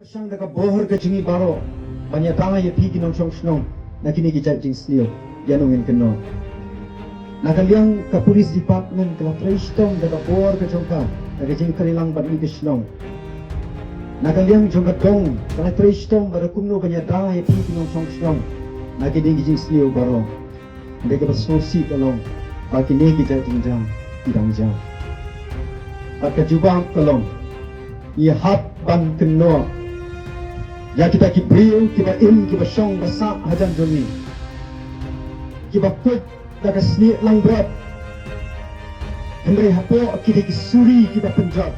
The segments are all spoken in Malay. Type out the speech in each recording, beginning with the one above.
sang daga bohor ka jingi baro banya tanga ye pi kinong song snong na kini ki jing snil yanungin keno nakaliang ka police department kala treistong daga bohor ka jongka daga jing kalilang bat ni kisnong nakaliang jongka dong kala treistong bara kumno banya tanga ye pi kinong song snong na kini ki jing snil baro daga basnosi kalong ba kini ki jing jang idang jang at kajubang kalong ihat ban keno ya kita kibriu kiba im kiba syong basa hajan joni kiba put daga sni lang berat Henry hapo kini kisuri kiba penjab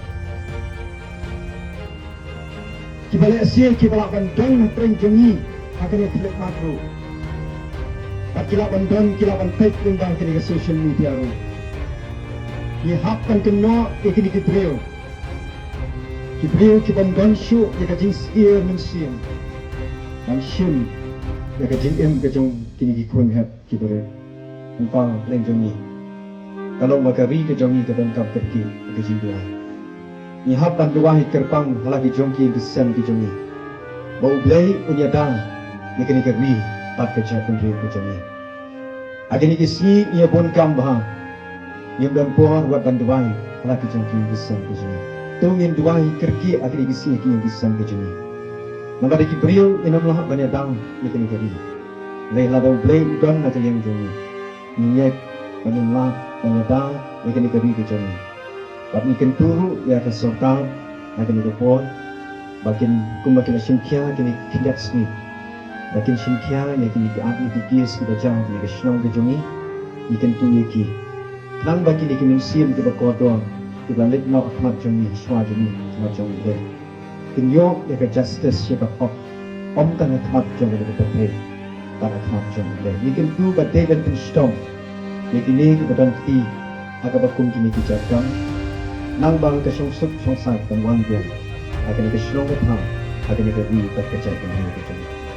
kiba le asia kiba lakan dong treng jongi akan tilek makro at kilaban dong kilaban fake limbang kini ke social media ro ihat ban keno kini kibriu Kibriu kibon gonshu ya kajing siir mensiam Mansiam ya kajing em kajong kini kikun hat kibore Umpang lenjongi Kalau makari kajongi kabon kap kerki kajing dua Ni hapan dua kerpang halaki jongki besan kajongi Bau blai unyada ya kini kerwi pat kajak pendri kajongi Agini kisi ia bon kam bah Ia dan puan buat banduai halaki jongki besan kajongi Tungin duai kerki akhiri gisi ki yang disang ke jeni. Nangka deki beriu inamlah banyak dang ikan kari. Leh ladau blay udang nak yang jeni. Niat banyak banyak dang ikan kari ke jeni. Bab ikan turu ya ke sortal akan dipon. Bakin kumbakin sinkia kini kindat sni. Bakin sinkia ya kini diambil dikis kita jang kini kesenang ke jeni. Ikan turu ki. Nang bakin ikan musim ke bakodor. Ibalik na akmat joni shwa joni akmat joni le kinyo ya ka justice ya ka om tan akmat joni le ka pe tan akmat joni le ikin tu ba de dan stom ikini ka dan ti aga ba kum kini ki jakam nang bang ka song sup song sai kan wan bian aga ni ka shlong ka tha aga ni ka wi ka ka jakam ni ka joni